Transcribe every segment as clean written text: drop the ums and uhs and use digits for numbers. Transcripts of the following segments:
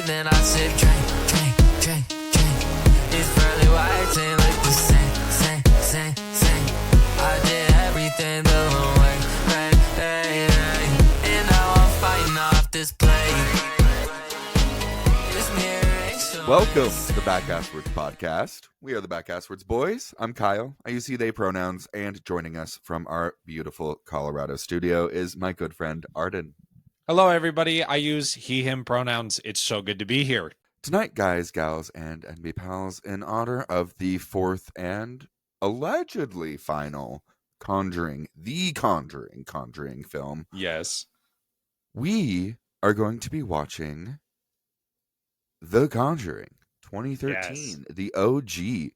then I sip, drink, drink, drink, drink. These pearly whites ain't like the same, same, same, same. I did everything the wrong way, hey, hey, hey. And now I'm fighting off this plate. Welcome to the Back-Asswards podcast. We are the Back-Asswards boys. I'm Kyle. I use he, they pronouns, and joining us from our beautiful Colorado studio is my good friend Arden. Hello, everybody. I use he, him pronouns. It's so good to be here. Tonight, guys, gals, and NB pals, in honor of the fourth and allegedly final Conjuring film, Yes. we are going to be watching The Conjuring 2013, Yes. the OG,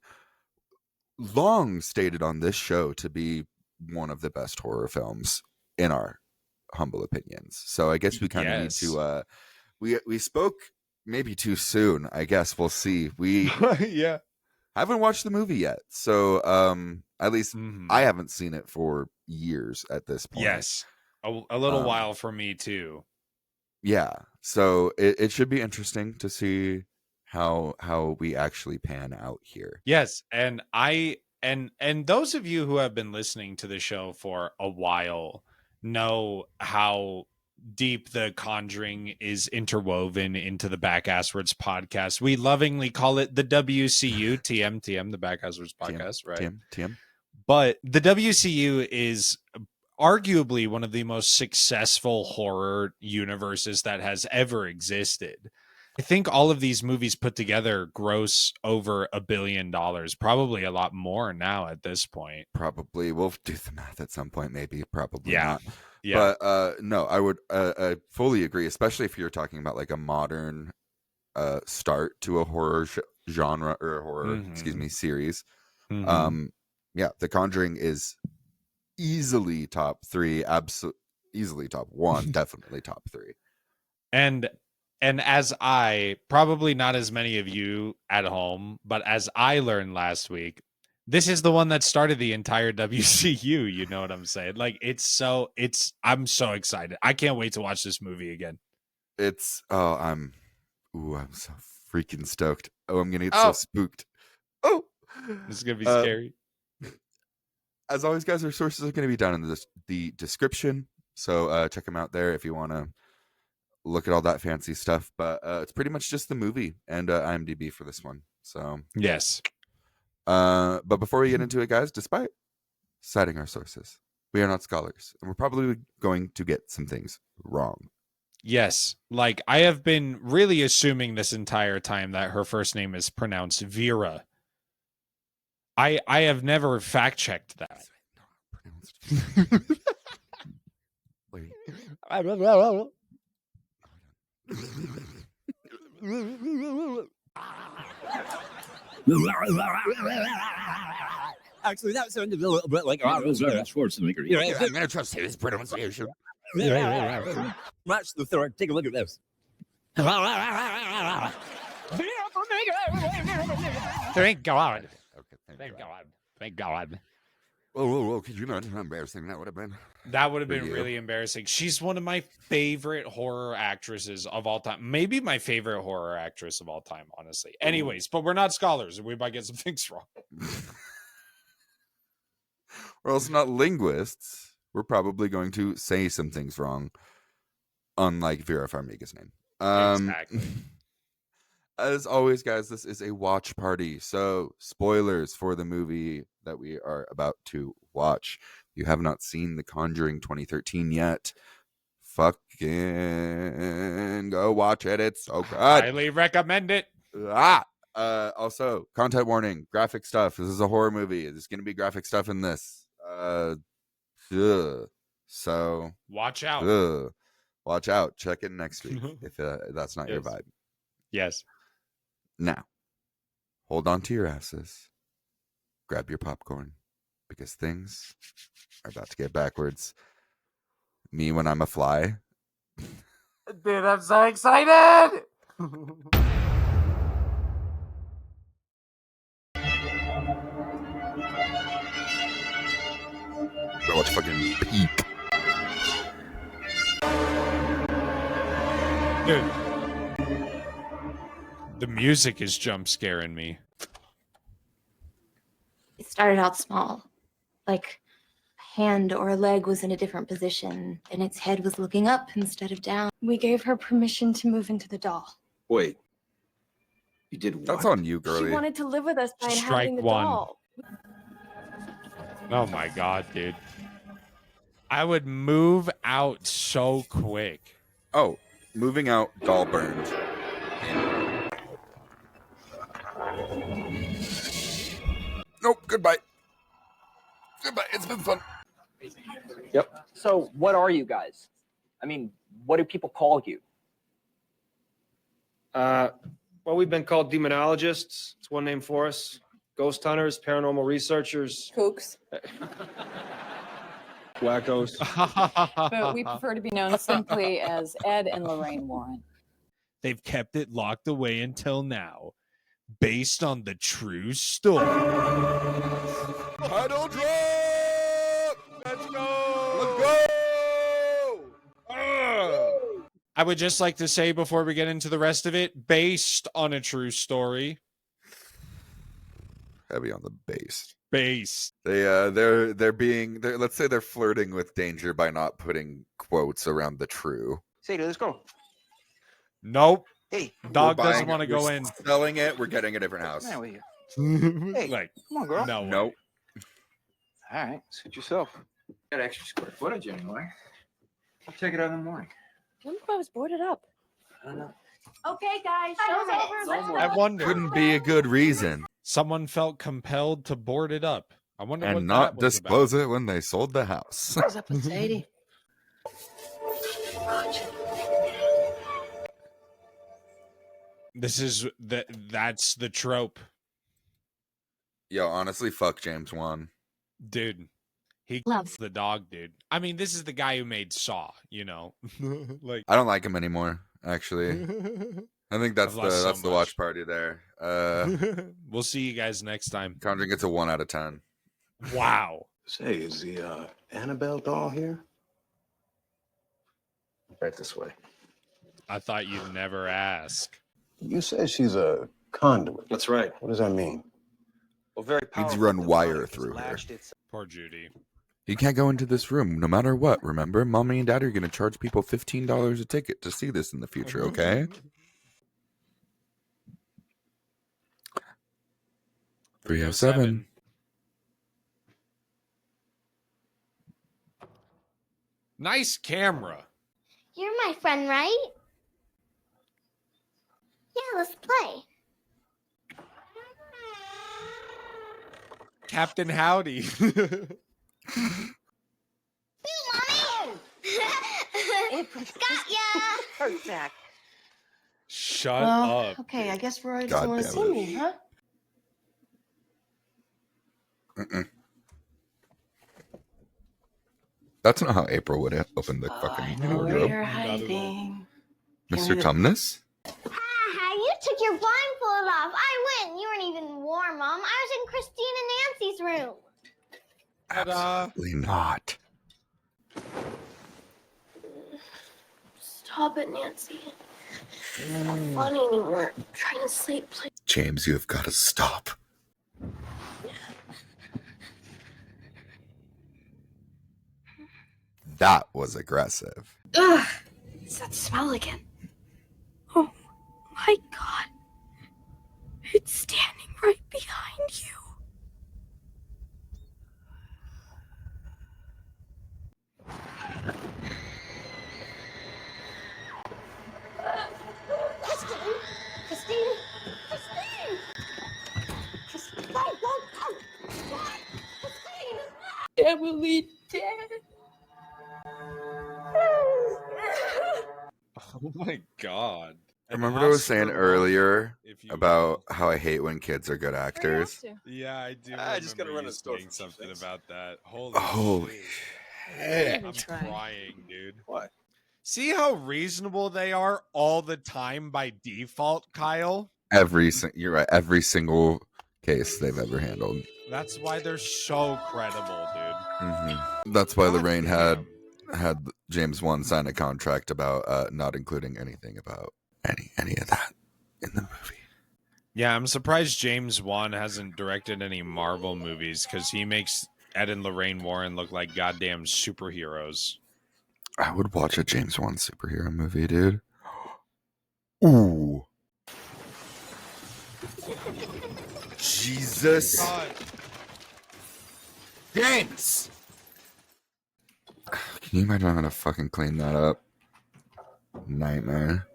long stated on this show to be one of the best horror films in our humble opinions. So I guess we kind of need to we spoke maybe too soon. I guess we'll see. We Yeah. haven't watched the movie yet. So at least I haven't seen it for years at this point. Yes. A little while for me too. Yeah. So it should be interesting to see how we actually pan out here. Yes, and and those of you who have been listening to the show for a while know how deep the Conjuring is interwoven into the Back-Asswards podcast. We lovingly call it the WCU, TM, the Back-Asswards podcast, right? TM. But the WCU is arguably one of the most successful horror universes that has ever existed. I think all of these movies put together gross over $1 billion, probably a lot more now at this point. Probably. We'll do the math at some point, maybe. Probably Yeah. not. Yeah. But no, I would fully agree, especially if you're talking about like a modern start to a horror genre or a horror, series. Yeah, The Conjuring is easily top 3, easily top 1, definitely top 3. And as I, probably not as many of you at home, but as I learned last week, this is the one that started the entire WCU. You know what I'm saying? Like, I'm so excited. I can't wait to watch this movie again. I'm so freaking stoked. Oh, I'm gonna get so spooked. Oh, this is gonna be scary. As always, guys, our sources are gonna be down in the description, so check them out there if you want to look at all that fancy stuff. But it's pretty much just the movie and IMDb for this one. So yes. But before we get into it, guys, despite citing our sources, we are not scholars, and we're probably going to get some things wrong. Yes. Like, I have been really assuming this entire time that her first name is pronounced Vera. I have never fact checked that. Wait. Actually, that sounded a little bit like Schwarzenegger. I'm gonna trust his pronunciation. Match the third. Take a look at this. Thank God. Okay, Thank God. Thank God. Whoa. Could you imagine how embarrassing that would have been? That would have been really embarrassing. She's one of my favorite horror actresses of all time. Maybe my favorite horror actress of all time, honestly. Anyways, but we're not scholars. We might get some things wrong. We're also not linguists. We're probably going to say some things wrong, unlike Vera Farmiga's name. Exactly. As always, guys, this is a watch party. So, spoilers for the movie that we are about to watch. If you have not seen The Conjuring 2013 yet, fucking go watch it. It's so good. Highly recommend it. Also, content warning, graphic stuff. This is a horror movie. There's going to be graphic stuff in this. So watch out. Watch out. Check in next week if that's not your vibe. Yes. Now, hold on to your asses. Grab your popcorn because things are about to get backwards. Me when I'm a fly. Dude, I'm so excited! Bro, let's fucking peep. Dude. The music is jump scaring me. It started out small, like a hand or a leg was in a different position, and its head was looking up instead of down. We gave her permission to move into the doll. Wait. You did what? That's on you, She girly. wanted to live with us by Strike inhabiting the one. doll. Oh my god, dude. I would move out so quick. Oh, moving out, doll burned. Nope, goodbye. Goodbye, it's been fun. Yep. So, what are you guys? I mean, what do people call you? Well, we've been called demonologists. It's one name for us. Ghost hunters, paranormal researchers, Kooks. wackos. But we prefer to be known simply as Ed and Lorraine Warren. They've kept it locked away until now, based on the true story. Title drop! Let's go! Let's go! I would just like to say before we get into the rest of it, based on a true story. Heavy on the base. Based. They're being let's say they're flirting with danger by not putting quotes around the true. Sadie, let's go. Nope. Hey, Dog We're doesn't buying want to it, go we're in. Selling it, we're getting a different house. man, with you. Hey, Like, come on, girl. no way. Nope. All right, suit yourself. Got extra square footage anyway. I'll check it out in the morning. When I was boarded up. I don't know. Okay, guys, show's over. Let's I go. wonder. Couldn't be a good reason. Someone felt compelled to board it up. I wonder what And not that was disclose it when they sold the house. What's up with Sadie? This is that's the trope, Yo, honestly, fuck James Wan. dude. He Loves. the dog, dude. I mean, this is the guy who made Saw. You know, like I don't like him anymore, actually. I think that's I've lost so the much. watch party there. We'll see you guys next time. Conjuring gets a 1 out of 10. Wow. Say, is the Annabelle doll here? Right this way. I thought you'd never ask. You said she's a conduit. That's right. What does that mean? Well, very Needs to powerful run demonic wire has through her. lashed its- Poor Judy. You can't go into this room no matter what, remember? Mommy and Daddy are going to charge people $15 a ticket to see this in the future, okay? 307. Nice camera. You're my friend, right? Yeah, let's play. Captain Howdy. Mommy! Got ya! Hurt Zach. Shut Well, up. okay, I guess Roy God doesn't want to damn see it. me, huh? Mm-mm. That's not how April would have opened the fucking I know where wardrobe. you're hiding. Mr. Tumnus? Haha, you took your blindfold off. I win. You weren't even warm, Mom. I was in Christine and Nancy's room. Absolutely not. Stop it, Nancy. It's not funny anymore. I'm trying to sleep. Please. James, you have got to stop. That was aggressive. Ugh! It's that smell again. Oh my god. It's standing right behind you. Christine! Christine! Christine! Christine! Go, go, go! Christine! Emily dead. Oh my god. Remember what I was saying earlier If you about how I hate when kids are good actors? Yeah, I do. I just gotta remember run you a store saying for some something things. about that. Holy Holy shit. shit. I'm Try. crying, dude. What? See how reasonable they are all the time by default, Kyle? You're right. Every single case they've ever handled. That's why they're so credible, dude. That's why God Lorraine damn. had James Wan sign a contract about not including anything about any of that in the movie. Yeah, I'm surprised James Wan hasn't directed any Marvel movies because he makes Ed and Lorraine Warren look like goddamn superheroes. I would watch a James Wan superhero movie, dude. Ooh. Jesus. James! Can you imagine having to fucking clean that up? Nightmare.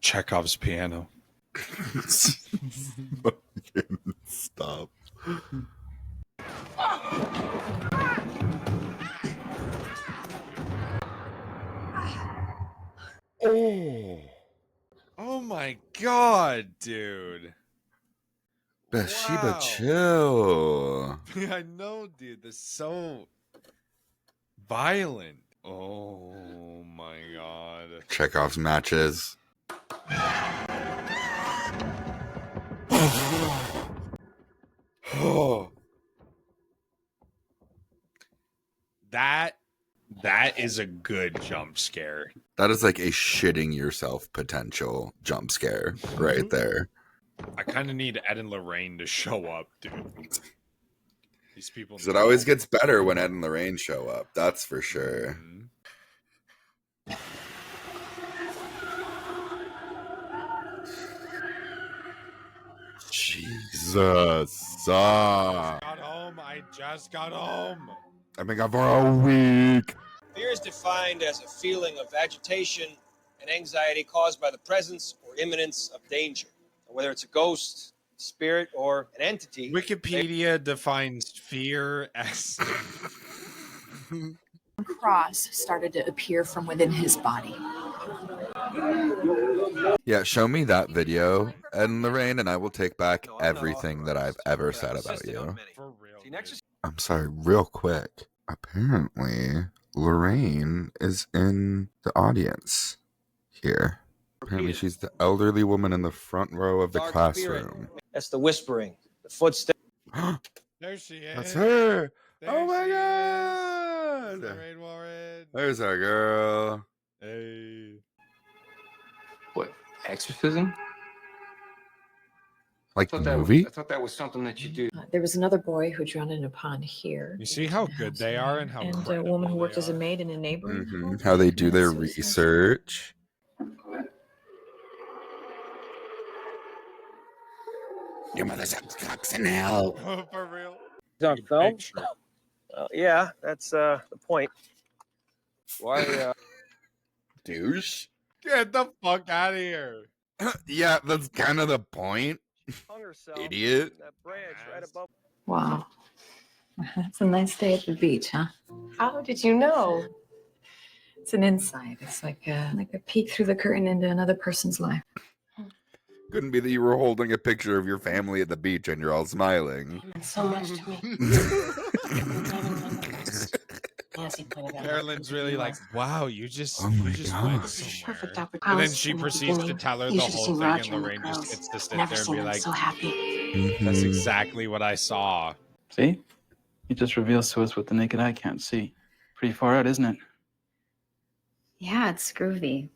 Chekhov's piano. Stop. Oh. Oh my god, dude. Bathsheba, Wow. chill. I know, dude. This is so violent. Oh my god. Chekhov's matches. Oh. That is a good jump scare. That is like a shitting yourself potential jump scare right there. I kind of need Ed and Lorraine to show up, dude. These people. Because it always gets better when Ed and Lorraine show up. That's for sure. Jesus. Got home. I just got home. I've been gone for a week. Fear is defined as a feeling of agitation and anxiety caused by the presence or imminence of danger. Whether it's a ghost, spirit, or an entity. Wikipedia defines fear as Cross started to appear from within his body. Yeah, show me that video, Ed and Lorraine, and I will take back everything that I've ever said about you. for real. I'm sorry, real quick. Apparently, Lorraine is in the audience here. Apparently, she's the elderly woman in the front row of the classroom. That's the whispering, the footsteps. There she is. That's her. There Oh my she god. is. Lorraine Warren. There's our girl. Hey. What, exorcism? Like I the thought movie? I thought that was something that you do. There was another boy who drowned in a pond here. You see how good they are and how And a credible woman who worked they as a are? maid in a neighboring home. How they do their Suicide. research. Your mother's a cocks in hell. Oh, for real. He's on film? Picture. Yeah, that's the point. Why, Douche. Get the fuck out of here. Yeah, that's kind of the point. hung herself Idiot. in that branch right above. Wow. That's a nice day at the beach, huh? How did you know? It's an insight. It's like a peek through the curtain into another person's life. Couldn't be that you were holding a picture of your family at the beach and you're all smiling. So much to me. Carolyn's really like, wow, you just, Oh my you just God. went Perfect somewhere. opportunity. And then she proceeds to tell her the You should have whole seen thing, Roger and and the Lorraine just girls. gets to sit Never there and seen be him like, so happy. that's Mhm. exactly what I saw. See? It just reveals to us what the naked eye can't see. Pretty far out, isn't it? Yeah, it's groovy.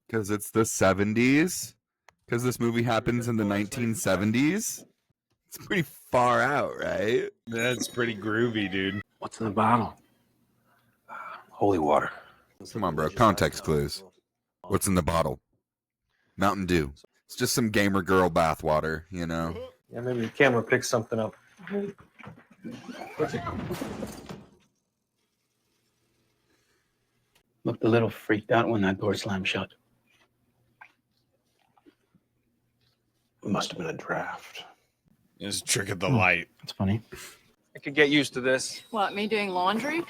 Because it's the 70s. Because this movie happens in the 1970s. It's pretty far out, right? That's pretty groovy, dude. What's in the bottle? Holy water. Come on, bro. Context clues. What's in the bottle? Mountain Dew. It's just some gamer girl bathwater, you know? Yeah, maybe the camera picks something up. Looked a little freaked out when that door slammed shut. It must have been a draft. It's a trick of the light. It's funny. I could get used to this. What, me doing laundry?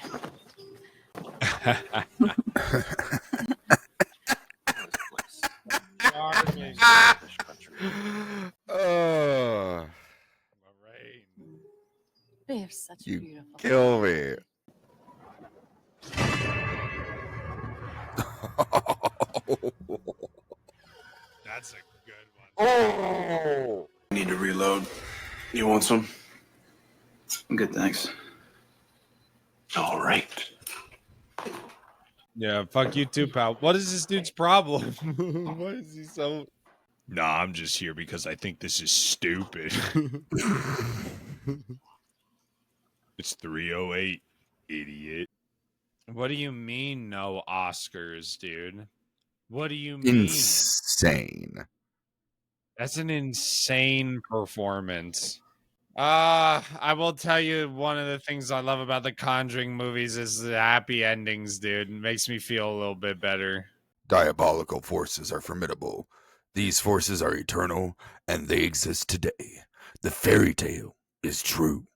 Oh, We have such you beautiful. kill me. That's a good one. Oh! Need to reload. You want some? I'm good, thanks. All right. Yeah, fuck you too, pal. What is this dude's problem? Why is he so... Nah, I'm just here because I think this is stupid. It's 3:08, idiot. What do you mean no Oscars, dude? What do you mean? Insane. That's an insane performance. I will tell you, one of the things I love about the Conjuring movies is the happy endings, dude. It makes me feel a little bit better. Diabolical forces are formidable. These forces are eternal, and they exist today. The fairy tale is true.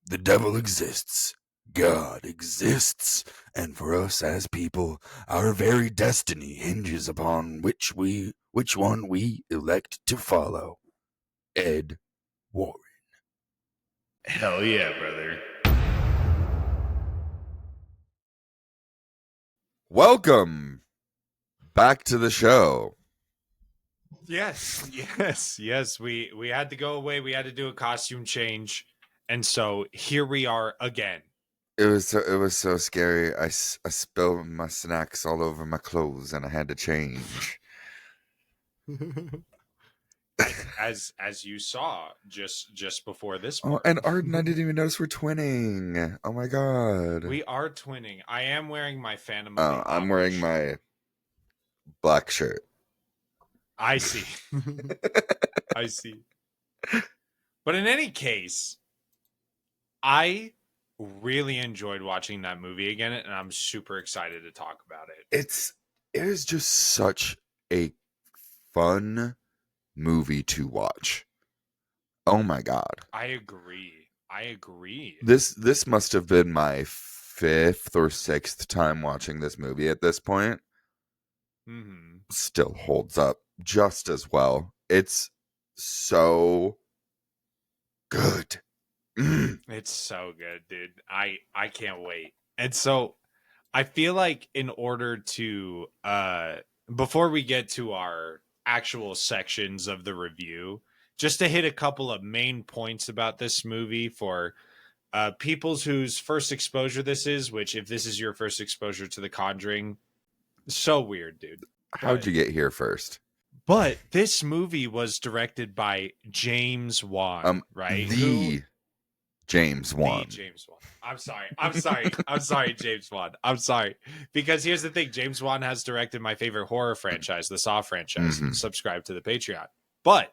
The devil exists. God exists. And for us as people, our very destiny hinges upon which one we elect to follow. Ed Warren. Hell yeah, brother. Welcome back to the show. Yes. We had to go away. We had to do a costume change. And so here we are again. It was so scary. I spilled my snacks all over my clothes and I had to change. as you saw just before this part. Oh, and Arden, I didn't even notice we're twinning. Oh my god. We are twinning. I am wearing my Phantom. Oh, I'm wearing my black shirt. I see. I see. But in any case, I really enjoyed watching that movie again, and I'm super excited to talk about it. It is just such a fun movie to watch. Oh my god. I agree. This must have been my 5th or 6th time watching this movie at this point. Mm-hmm. Still holds up just as well. It's so good. It's so good, dude. I can't wait. And so I feel like in order to before we get to our actual sections of the review, just to hit a couple of main points about this movie for people's whose first exposure this is, which if this is your first exposure to The Conjuring, so weird, dude. How'd you get here first? But this movie was directed by James Wan, right? James Wan. James Wan. I'm sorry, James Wan. I'm sorry. Because here's the thing. James Wan has directed my favorite horror franchise, the Saw franchise. Mm-hmm. Subscribe to the Patreon. But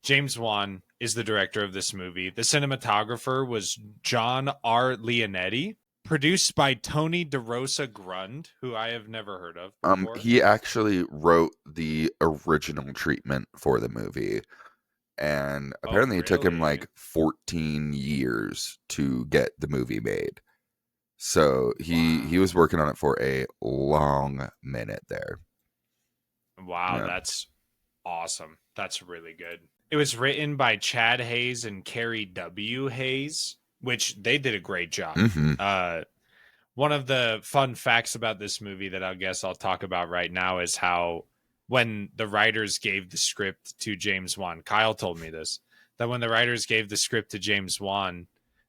James Wan is the director of this movie. The cinematographer was John R. Leonetti. Produced by Tony DeRosa Grund, who I have never heard of before. He actually wrote the original treatment for the movie. And apparently it took him like 14 years to get the movie made. So he was working on it for a long minute there. Wow, That's awesome. That's really good. It was written by Chad Hayes and Carrie W. Hayes, which they did a great job. Mm-hmm. One of the fun facts about this movie that I guess I'll talk about right now is how when the writers gave the script to James Wan, Kyle told me this, that when the writers gave the script to James Wan,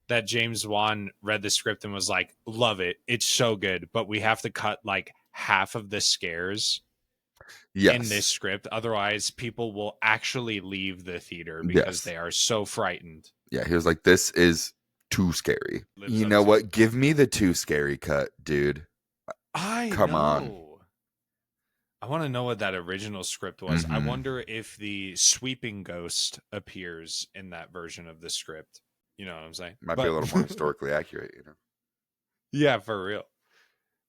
that James Wan read the script and was like, love it. It's so good, but we have to cut like half of the scares in this script. Otherwise, people will actually leave the theater because they are so frightened. Yeah, he was like, this is too scary. You know what? Give me the too scary cut, dude. Come on. I want to know what that original script was. Mm-hmm. I wonder if the sweeping ghost appears in that version of the script. You know what I'm saying? Might be a little more historically accurate, you know? Yeah, for real.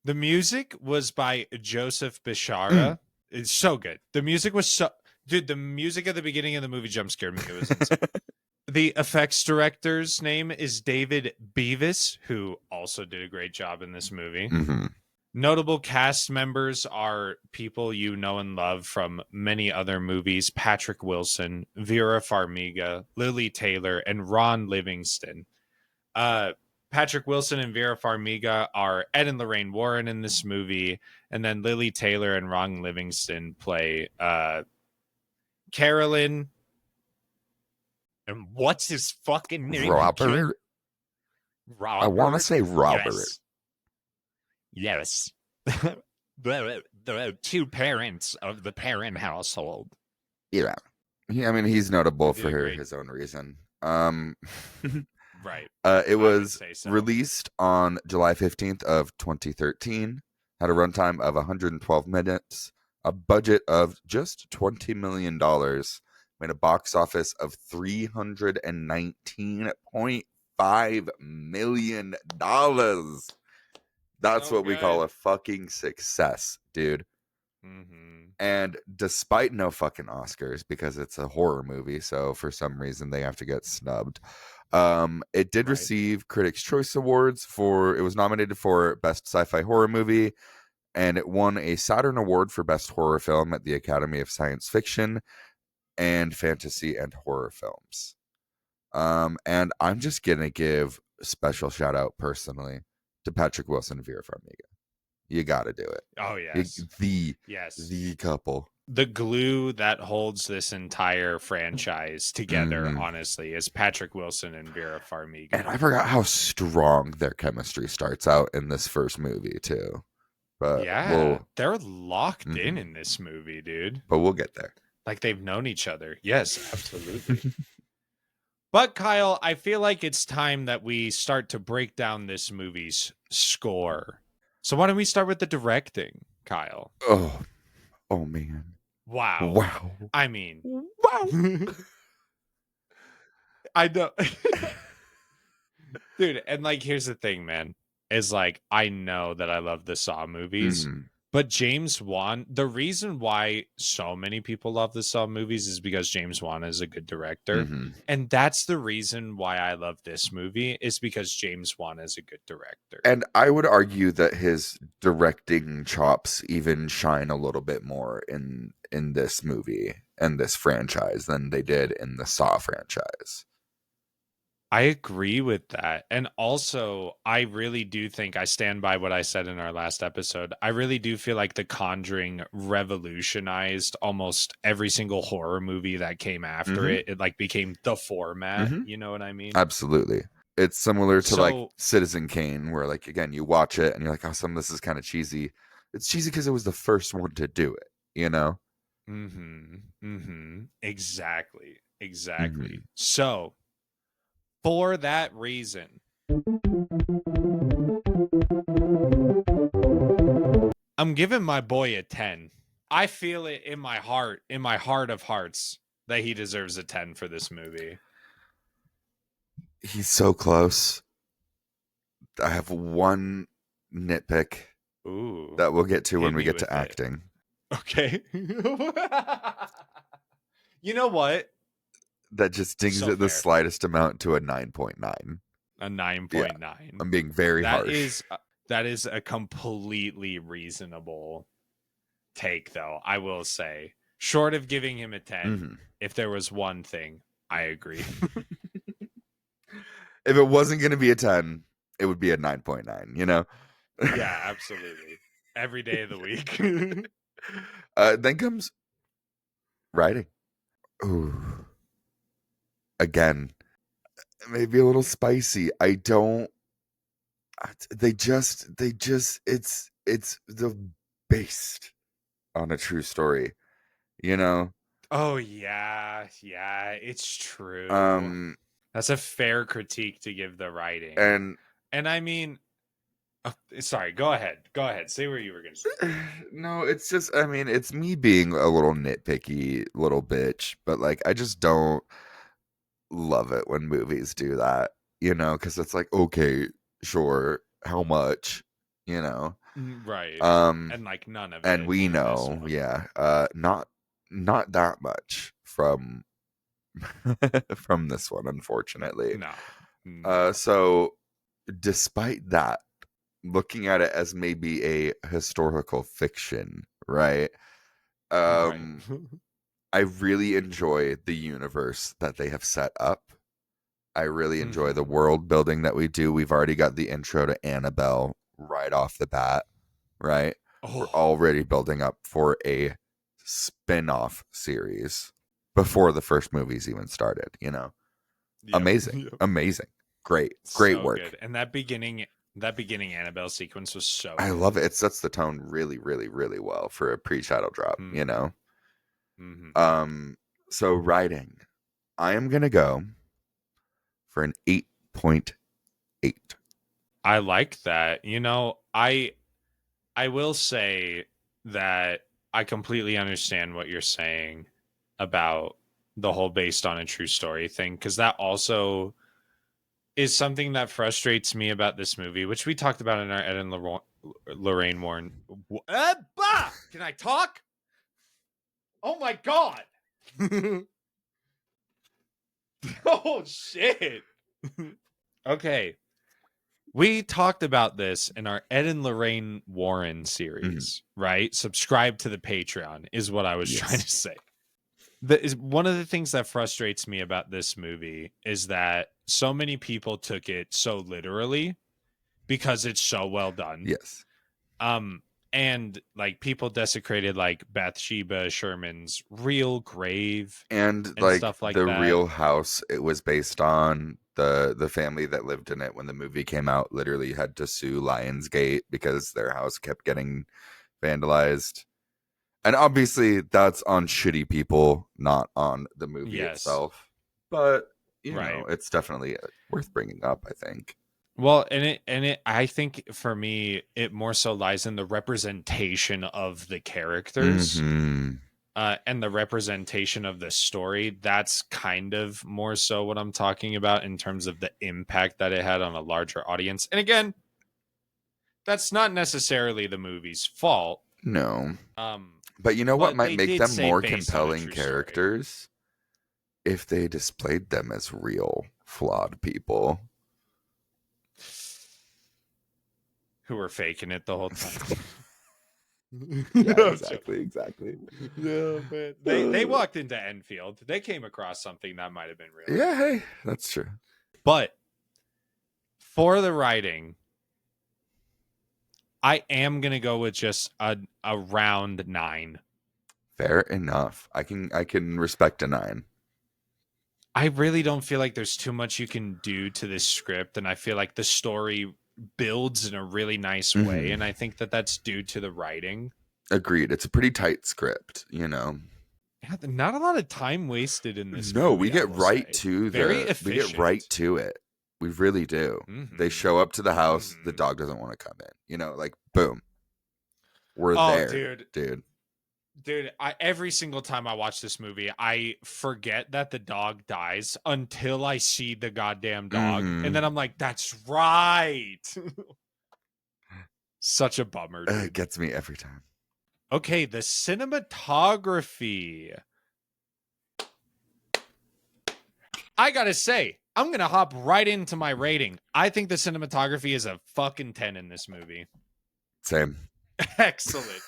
The music was by Joseph Bishara. It's so good. The music was so... Dude, the music at the beginning of the movie jump scared me. It was insane. The effects director's name is David Beavis, who also did a great job in this movie. Mm-hmm. Notable cast members are people you know and love from many other movies: Patrick Wilson, Vera Farmiga, Lily Taylor, and Ron Livingston. Patrick Wilson and Vera Farmiga are Ed and Lorraine Warren in this movie, and then Lily Taylor and Ron Livingston play Carolyn. And what's his fucking name? Robert. I want to say Robert. Yes. the two parents of the parent household. Yeah. I mean, he's notable They did for a great- his own reason. Right. It I would was say so. released on July 15th of 2013, had a runtime of 112 minutes, a budget of just $20 million, made a box office of $319.5 million. That's So what we call good. a fucking success, dude. Mm-hmm. And despite no fucking Oscars, because it's a horror movie, so for some reason they have to get snubbed. It did Right. receive Critics' Choice Awards it was nominated for Best Sci-Fi Horror Movie, and it won a Saturn Award for Best Horror Film at the Academy of Science Fiction and Fantasy and Horror Films. And I'm just gonna give a special shout out personally to Patrick Wilson and Vera Farmiga. You got to do it. Oh, yes. The couple. The glue that holds this entire franchise together, Mhm. honestly, is Patrick Wilson and Vera Farmiga. And I forgot how strong their chemistry starts out in this first movie too. But yeah, they're locked Mhm. in this movie, dude. But we'll get there. Like they've known each other. Yes, absolutely. But Kyle, I feel like it's time that we start to break down this movie's score. So why don't we start with the directing, Kyle? Oh man. Wow. Wow. I mean, wow. I know. Dude, and like here's the thing, man. Is like I know that I love the Saw movies, Mhm. but James Wan, the reason why so many people love the Saw movies is because James Wan is a good director. Mhm. And that's the reason why I love this movie is because James Wan is a good director. And I would argue that his directing chops even shine a little bit more in this movie and this franchise than they did in the Saw franchise. I agree with that. And also, I really do think I stand by what I said in our last episode. I really do feel like The Conjuring revolutionized almost every single horror movie that came after Mhm. it. It like became the format. Mhm. You know what I mean? Absolutely. It's similar to like So- Citizen Kane, where like again you watch it and you're like, oh, some of this is kind of cheesy. It's cheesy because it was the first one to do it, you know? Exactly. Exactly. Mhm. So, for that reason, I'm giving my boy a 10. I feel it in my heart of hearts, that he deserves a 10 for this movie. He's so close. I have one nitpick Ooh. that we'll get to Hit when we me get to with it. acting. Okay. You know what? That just dings So it the fair. slightest amount to a 9.9. A 9.9. I'm being very harsh. That is a completely reasonable take, though, I will say. Short of giving him a 10, Mhm. if there was one thing, I agree. If it wasn't going to be a 10, it would be a 9.9, you know? Yeah, absolutely. Every day of the week. Then comes writing. Ooh. Again, maybe a little spicy. They just it's the based on a true story, you know? Oh, yeah. Yeah, it's true. That's a fair critique to give the writing. And I mean, sorry, go ahead. Go ahead. Say where you were going to say. No, it's just, I mean, it's me being a little nitpicky little bitch, but like, I just don't love it when movies do that, you know, because it's like, okay, sure, how much, you know? Right. And like none of it. And we in this know, one. yeah, not that much from from this one, unfortunately. No. So despite that, looking at it as maybe a historical fiction, right? Right. I really enjoy the universe that they have set up. I really enjoy the world building that we do. We've already got the intro to Annabelle right off the bat, right? We're already building up for a spin-off series before the first movies even started, you know? Yep. Amazing. Yep. Amazing. Great. Great So work. good. And that beginning That beginning Annabelle sequence was so I good. love it. It sets the tone really, really, really well for a pre-shadow drop, you know? So writing, I am going to go for an 8.8. I like that. You know, I will say that I completely understand what you're saying about the whole based on a true story thing, because that also is something that frustrates me about this movie, which we talked about in our Ed and Lorraine Warren. Can I talk? Oh my god! Oh shit! Okay. We talked about this in our Ed and Lorraine Warren series, right? Subscribe to the Patreon is what I was trying to say. One of the things that frustrates me about this movie is that so many people took it so literally because it's so well done. Yes. And like people desecrated like Bathsheba Sherman's real grave and like stuff like the that. real house it was based on, the family that lived in it when the movie came out literally had to sue Lionsgate because their house kept getting vandalized. And obviously that's on shitty people, not on the movie itself. But you know, it's definitely worth bringing up, I think. Well, and it I think for me it more so lies in the representation of the characters. And the representation of the story. That's kind of more so what I'm talking about in terms of the impact that it had on a larger audience. And again, that's not necessarily the movie's fault. No. But you know what might make them more compelling characters? If they displayed them as real, flawed people. Who were faking it the whole time. Yeah, exactly. Yeah, man. They walked into Enfield. They came across something that might have been real. Yeah, hey, that's true. But for the writing, I am gonna go with just a round 9. Fair enough. I can respect a 9. I really don't feel like there's too much you can do to this script, and I feel like the story builds in a really nice way, and I think that that's due to the writing. Agreed. It's a pretty tight script, you know. Yeah, not a lot of time wasted in this. No, movie, we get right to very we get right to it. We really do. They show up to the house. The dog doesn't want to come in. You know, like boom, we're there, dude. Dude, every single time I watch this movie, I forget that the dog dies until I see the goddamn dog, and then I'm like, "That's right." Such a bummer. Dude. It gets me every time. Okay, the cinematography. I gotta say, I'm gonna hop right into my rating. I think the cinematography is a fucking 10 in this movie. Same. Excellent.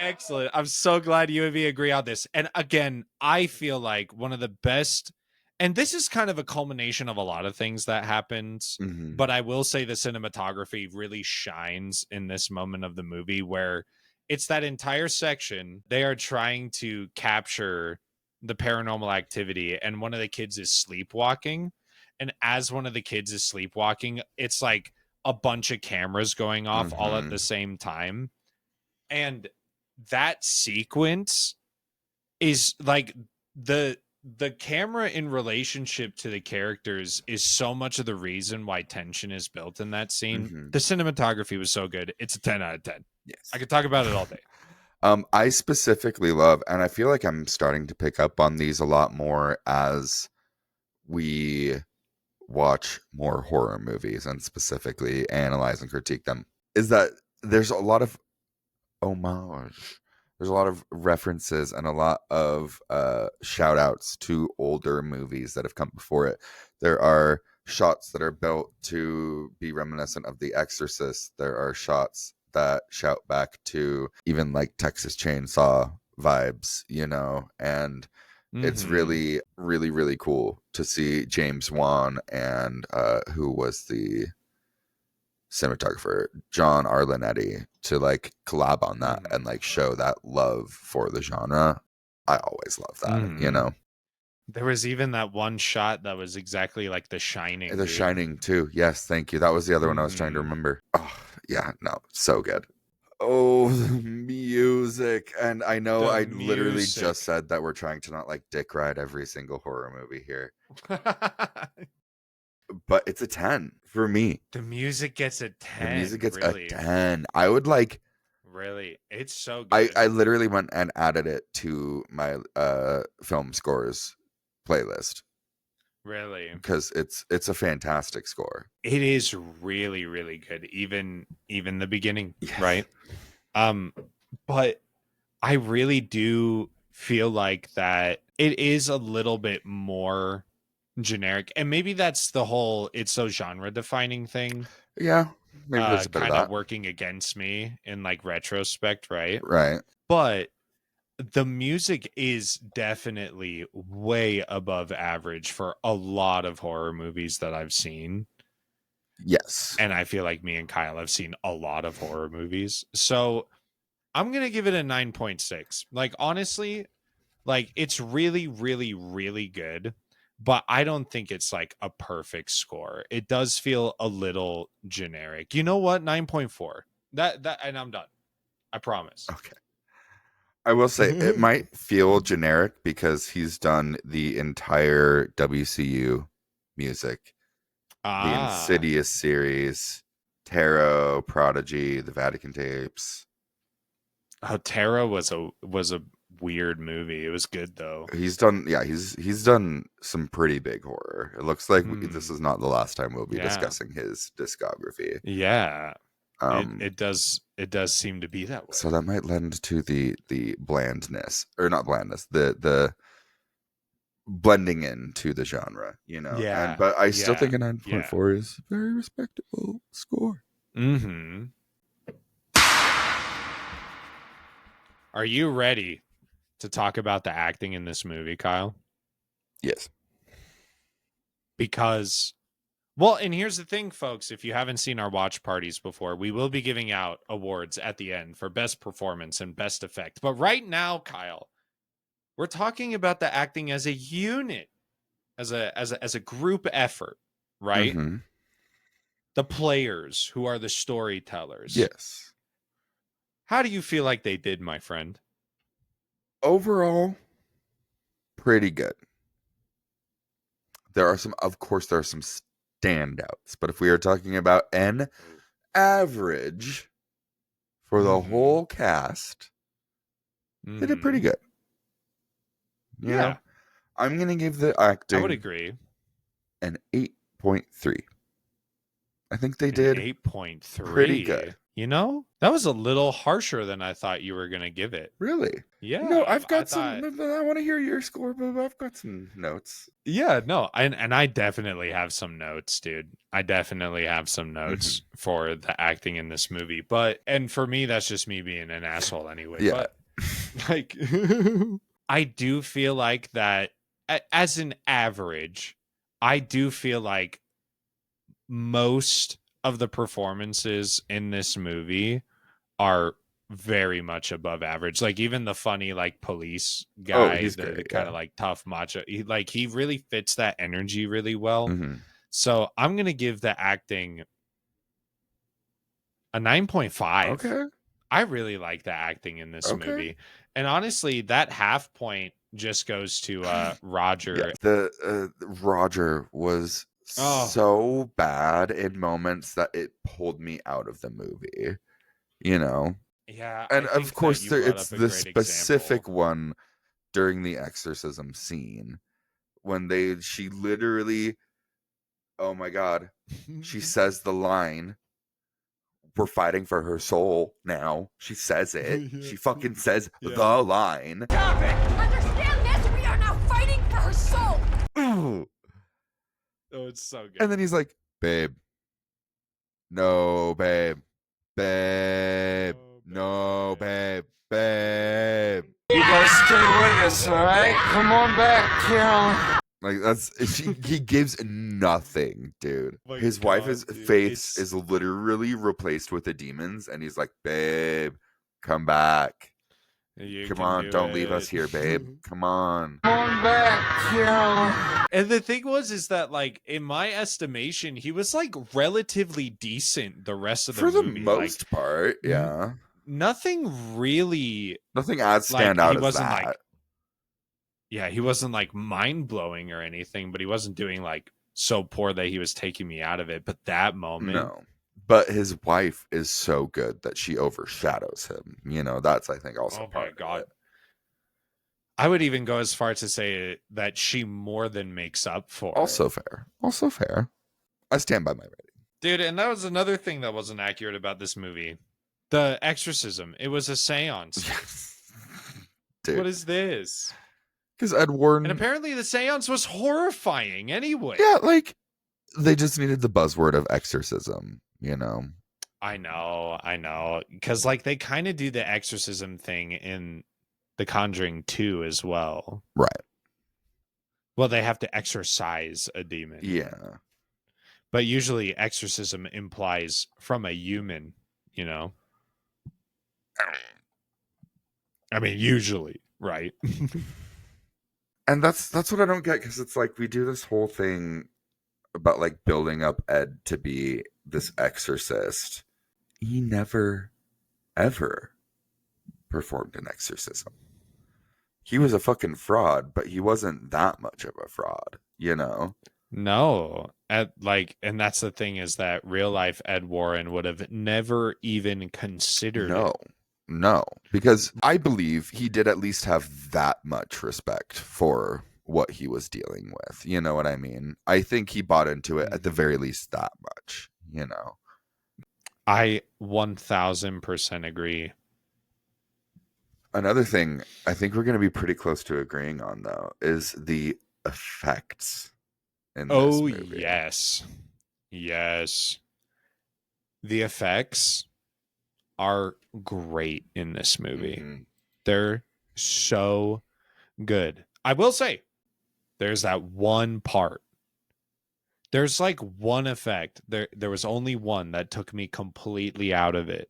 Excellent. I'm so glad you and me agree on this. And again, I feel like one of the best, and this is kind of a culmination of a lot of things that happened, but I will say the cinematography really shines in this moment of the movie where it's that entire section. They are trying to capture the paranormal activity, and one of the kids is sleepwalking. And as one of the kids is sleepwalking, it's like a bunch of cameras going off all at the same time. And that sequence is like the camera in relationship to the characters is so much of the reason why tension is built in that scene. The cinematography was so good. It's a 10 out of 10. Yes. I could talk about it all day. I specifically love, and I feel like I'm starting to pick up on these a lot more as we watch more horror movies and specifically analyze and critique them, is that there's a lot of homage. There's a lot of references and a lot of shout outs to older movies that have come before it. There are shots that are built to be reminiscent of The Exorcist. There are shots that shout back to even like Texas Chainsaw vibes, you know, and it's really, really, really cool to see James Wan and who was the cinematographer, John Arlenetti, to like collab on that and like show that love for the genre. I always love that, you know. There was even that one shot that was exactly like The Shining. The dude. Shining too. Yes, thank you. That was the other one I was trying to remember. Oh, yeah, no, so good. Oh, the music. And I know The I literally music. just said that we're trying to not like dick ride every single horror movie here. But it's a 10 for me. The music gets a 10. The music gets really. a 10. I would like Really, it's so good. I literally went and added it to my film scores playlist. Really, because it's a fantastic score. It is really, really good. Even the beginning, Yes. right? But I really do feel like that it is a little bit more generic, and maybe that's the whole it's so genre defining thing. Yeah, maybe there's a bit of kind of that working against me in like retrospect, right? Right. But the music is definitely way above average for a lot of horror movies that I've seen. Yes. And I feel like me and Kyle have seen a lot of horror movies. So I'm going to give it a 9.6. Like, honestly, like it's really, really, really good. But I don't think it's like a perfect score. It does feel a little generic. You know what? 9.4. That and I'm done. I promise. Okay. I will say it might feel generic because he's done the entire WCU music, the Insidious series, Tarot, Prodigy, the Vatican tapes. Oh, Tarot was a weird movie. It was good though. He's done some pretty big horror. It looks like this is not the last time we'll be discussing his discography. Yeah. It does seem to be that way. So that might lend to the blandness, or not blandness, the blending into the genre, you know. Yeah. But I still think a 9.4 is a very respectable score. Mm-hmm. Are you ready to talk about the acting in this movie, Kyle? Yes. Because, well, and here's the thing, folks. If you haven't seen our watch parties before, we will be giving out awards at the end for best performance and best effect. But right now, Kyle, we're talking about the acting as a unit, as a group effort, right? Mm-hmm. The players who are the storytellers. Yes. How do you feel like they did, my friend? Overall, pretty good. There are some standouts, but if we are talking about an average for the whole cast, they did pretty good. You know? I'm going to give the acting, I would agree, an 8.3. I think they did 8.3. pretty good. You know, that was a little harsher than I thought you were going to give it. Really? Yeah. No, I've got some. I want to hear your score, but I've got some notes. Yeah, no, and I definitely have some notes, dude. I definitely have some notes for the acting in this movie. But, and for me, that's just me being an asshole anyway. Yeah. But, like, I do feel like that as an average, I do feel like most of the performances in this movie are very much above average. Like even the funny like police guy, he's the great, kind of like tough macho, he really fits that energy really well. Mm-hmm. So I'm gonna give the acting a 9.5. Okay. I really like the acting in this movie, and honestly, that half point just goes to Roger. Yeah, the Roger was so bad in moments that it pulled me out of the movie. You know. Yeah, and I of think course that you brought it's up a the great specific one during the exorcism scene when she literally, oh my god, she says the line, "We're fighting for her soul now." She says it. She fucking says the line. Stop it! Understand this? We are now fighting for her soul! Oh, it's so good. And then he's like, "Babe. No, babe. Babe. No, babe. Babe. You gotta stay with us, all right? Come on back, Carolyn. Like he gives nothing, dude. His wife's face is literally replaced with the demons, and he's like, "Babe, come back." You Come can on, do don't leave us it. here, babe. Come on. And the thing is that, like, in my estimation, he was like relatively decent the rest of the For the movie. most part, yeah. Nothing really, Nothing as like, stand out he as wasn't that. like, yeah, he wasn't like mind blowing or anything, but he wasn't doing like so poor that he was taking me out of it. But that moment, No. But his wife is so good that she overshadows him. You know, that's, I think, also oh part my of God. it. I would even go as far to say that she more than makes up for Also it. fair. Also fair. I stand by my rating. Dude, and that was another thing that wasn't accurate about this movie. The exorcism. It was a seance. Dude. What is this? Because Ed Warren... And apparently the seance was horrifying anyway. Yeah, like, they just needed the buzzword of exorcism, you know? I know. Because, like, they kind of do the exorcism thing in The Conjuring 2 as well. Right. Well, they have to exorcise a demon. Yeah. But usually exorcism implies from a human, you know? I mean, usually, right? And that's what I don't get, because it's like we do this whole thing about like building up Ed to be this exorcist. He never, ever performed an exorcism. He was a fucking fraud, but he wasn't that much of a fraud, you know? No. And that's the thing, is that real life Ed Warren would have never even considered it. No, because I believe he did at least have that much respect for what he was dealing with. You know what I mean? I think he bought into it at the very least that much, you know? I 1000% agree. Another thing I think we're going to be pretty close to agreeing on, though, is the effects in this movie. Yes. The effects are great in this movie. Mm-hmm. They're so good. I will say, there's that one part. There's like one effect. There was only one that took me completely out of it.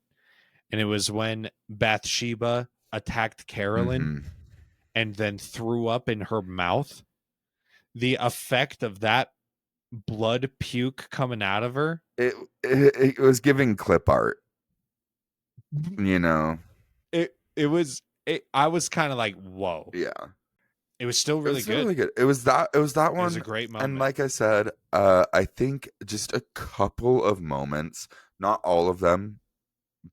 And it was when Bathsheba attacked Carolyn and then threw up in her mouth. The effect of that blood puke coming out of her. It was giving clip art. You know? I was kind of like, whoa. Yeah. It was still really good. Really good. It was that one. It was a great moment. And like I said, I think just a couple of moments, not all of them,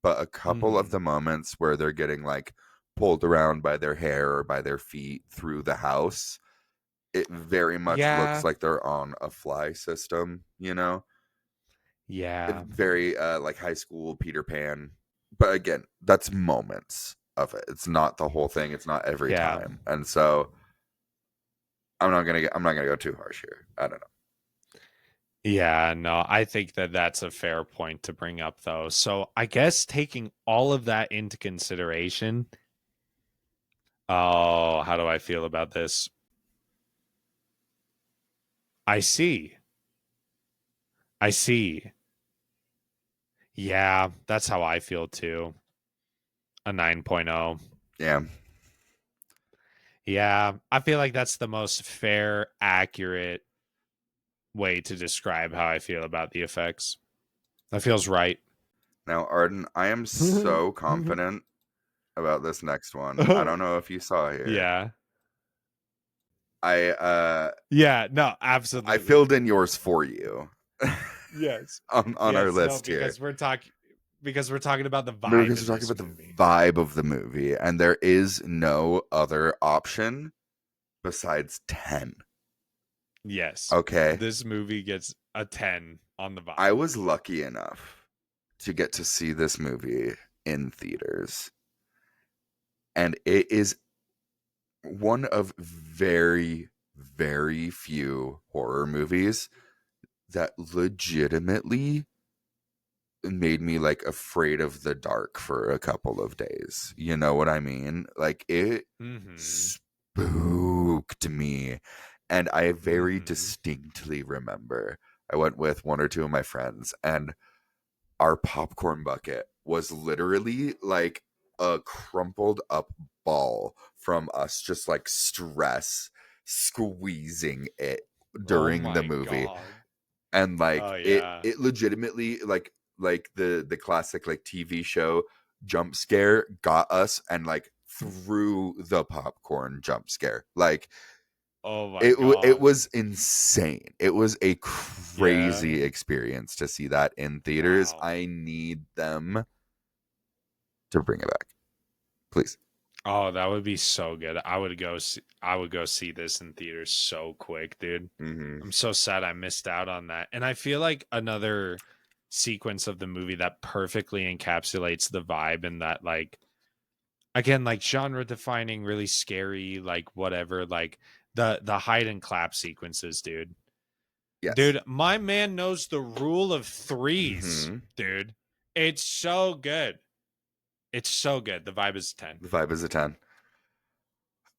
but a couple of the moments where they're getting like pulled around by their hair or by their feet through the house, it very much looks like they're on a fly system, you know? Yeah. Very like high school Peter Pan. But again, that's moments of it. It's not the whole thing. It's not every time. And so I'm not gonna go too harsh here. I don't know. Yeah, no, I think that's a fair point to bring up, though. So I guess taking all of that into consideration, how do I feel about this? I see. Yeah, that's how I feel too. A 9.0. Yeah. Yeah, I feel like that's the most fair, accurate way to describe how I feel about the effects. That feels right. Now, Arden, I am so confident about this next one. I don't know if you saw here. Yeah. Yeah, no, absolutely. I filled in yours for you. Yes. on our list here. Because we're talking about the vibe. Because we're talking about the vibe of the movie, and there is no other option besides 10. Yes. Okay. This movie gets a 10 on the vibe. I was lucky enough to get to see this movie in theaters. And it is one of very, very few horror movies that legitimately made me like afraid of the dark for a couple of days. You know what I mean? Like it spooked me. And I very distinctly remember I went with one or two of my friends, and our popcorn bucket was literally like a crumpled up ball from us just like stress squeezing it during the movie. God. And like Oh, yeah. it legitimately like the classic like TV show jump scare got us, and like through the popcorn jump scare. Like Oh my it God. was insane. It was a crazy experience to see that in theaters. Wow. I need them to bring it back, please. Oh, that would be so good. I would go see this in theaters so quick, dude. Mm-hmm. I'm so sad I missed out on that. And I feel like another sequence of the movie that perfectly encapsulates the vibe, and that, like, again, like genre defining, really scary, like whatever, like the hide and clap sequences, dude. Yes. Dude, my man knows the rule of threes, Mhm. dude. It's so good. It's so good. The vibe is 10. The vibe is a 10.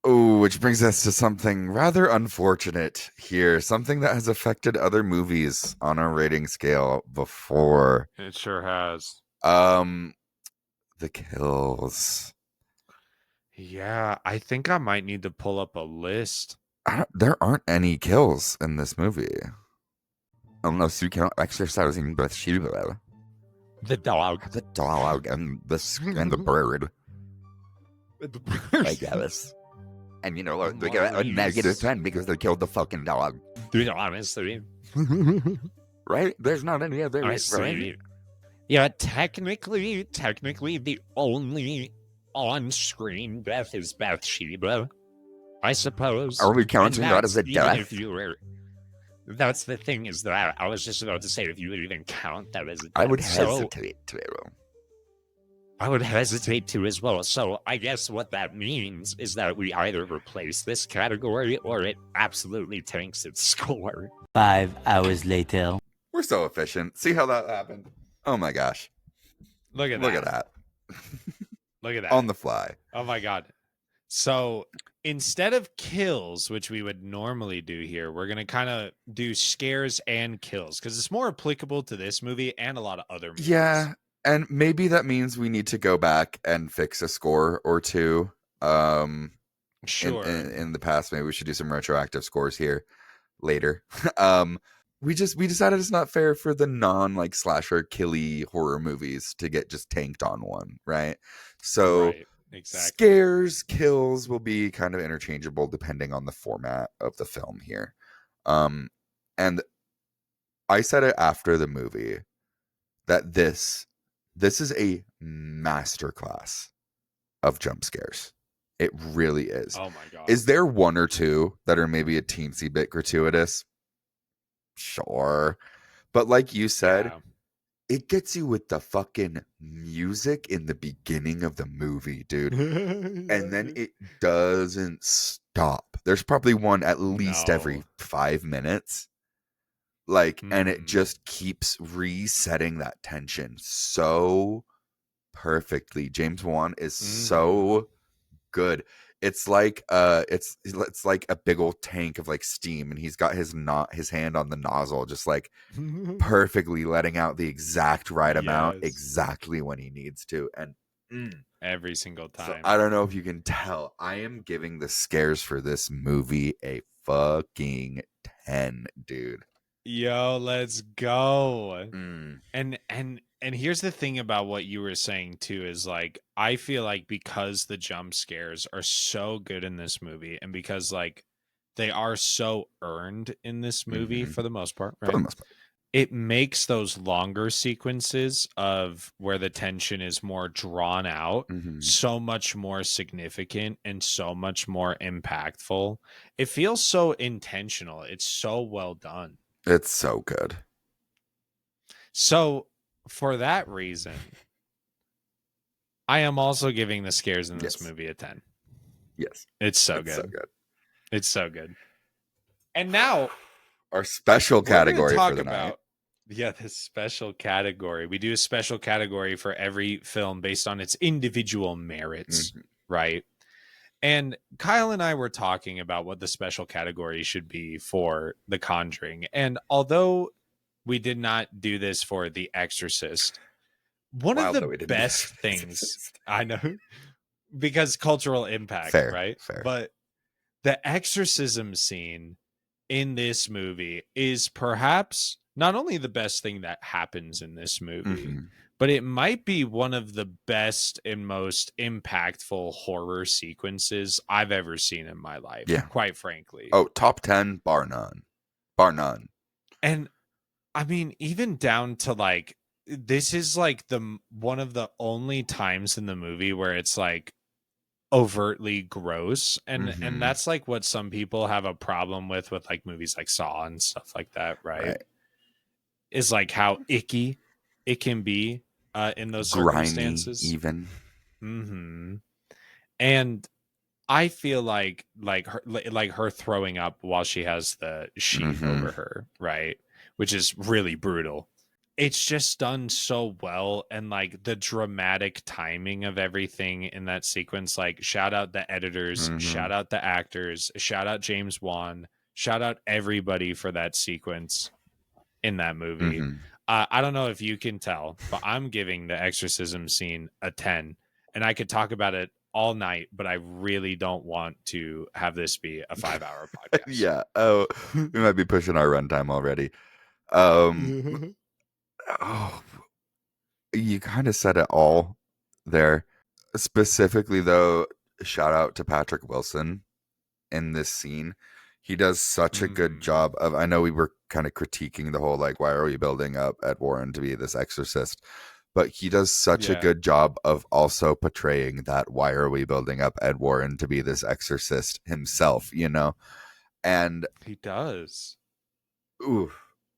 Oh, which brings us to something rather unfortunate here. Something that has affected other movies on our rating scale before. It sure has. The kills. Yeah, I think I might need to pull up a list. There aren't any kills in this movie. Unless you count exercising Bathsheba. The dog. The dog and the bird. I guess. And you know, they get a negative 10 because they killed the fucking dog. Dude, honestly. Right? There's not any other right? Yeah, technically, the only on-screen death is Bathsheba, I suppose. Are we counting that as a death? If you were, that's the thing, is that I was just about to say, if you would even count that as a death. I would hesitate to. I would hesitate to as well. So I guess what that means is that we either replace this category or it absolutely tanks its score. 5 hours later. We're so efficient. See how that happened? Oh my gosh. Look at that. Look at that. On the fly. Oh my God. So instead of kills, which we would normally do here, we're going to kind of do scares and kills because it's more applicable to this movie and a lot of other movies. Yeah. And maybe that means we need to go back and fix a score or two. Sure. In the past, maybe we should do some retroactive scores here later. We decided it's not fair for the non like slasher killy horror movies to get just tanked on one, right? So Right, exactly. Scares, kills will be kind of interchangeable depending on the format of the film here. And I said it after the movie that this is a masterclass of jump scares. It really is. Oh my God. Is there one or two that are maybe a teensy bit gratuitous? Sure. But like you said, it gets you with the fucking music in the beginning of the movie, dude. And then it doesn't stop. There's probably one at least every 5 minutes. Like, and it just keeps resetting that tension so perfectly. James Wan is so good. It's like it's like a big old tank of like steam, and he's got his hand on the nozzle, just like perfectly letting out the exact right amount, exactly when he needs to, and every single time. So I don't know if you can tell, I am giving the scares for this movie a fucking 10, dude. Yo, let's go. And here's the thing about what you were saying too, is like, I feel like because the jump scares are so good in this movie, and because like they are so earned in this movie for the most part, right? For the most part. It makes those longer sequences of where the tension is more drawn out so much more significant and so much more impactful. It feels so intentional. It's so well done. It's so good. So for that reason, I am also giving the scares in this movie a 10. Yes. It's so good. So good. It's so good. And now our special category for the night. Yeah, this special category. We do a special category for every film based on its individual merits, right? And Kyle and I were talking about what the special category should be for The Conjuring. And although we did not do this for The Exorcist, One Wild of that we the didn't best get things I know, because cultural impact, Fair, right? fair. But the exorcism scene in this movie is perhaps not only the best thing that happens in this movie, Mhm. but it might be one of the best and most impactful horror sequences I've ever seen in my life, Yeah. quite frankly. Oh, top 10, bar none. Bar none. And I mean, even down to like, this is like the one of the only times in the movie where it's like overtly gross, and Mhm. that's like what some people have a problem with like movies like Saw and stuff like that, right? Is like how icky it can be in those Grimy, circumstances. even. And I feel like her throwing up while she has the sheet over her, right? Which is really brutal. It's just done so well, and like the dramatic timing of everything in that sequence. Like, shout out the editors, shout out the actors, shout out James Wan, shout out everybody for that sequence in that movie. I don't know if you can tell, but I'm giving the exorcism scene a 10, and I could talk about it all night, but I really don't want to have this be a 5-hour podcast. Yeah. Oh, we might be pushing our runtime already. Oh, you kind of said it all there. Specifically, though, shout out to Patrick Wilson in this scene. He does such a good job of, I know we were kind of critiquing the whole, like, why are we building up Ed Warren to be this exorcist? But he does such a good job of also portraying that, why are we building up Ed Warren to be this exorcist himself, you know? And he does. Ooh,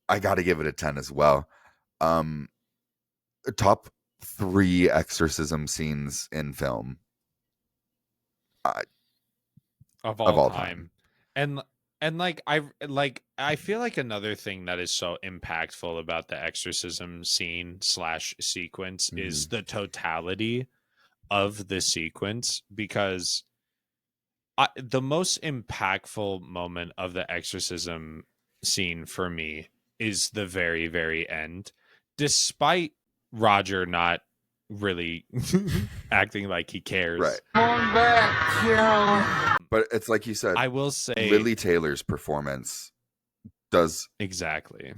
I got to give it a 10 as well. Top 3 exorcism scenes in film. Of all time. And like I feel like another thing that is so impactful about the exorcism scene / sequence is the totality of the sequence, because the most impactful moment of the exorcism scene for me is the very, very end, despite Roger not really acting like he cares. Right. But it's like you said, I will say Lily Taylor's performance does exactly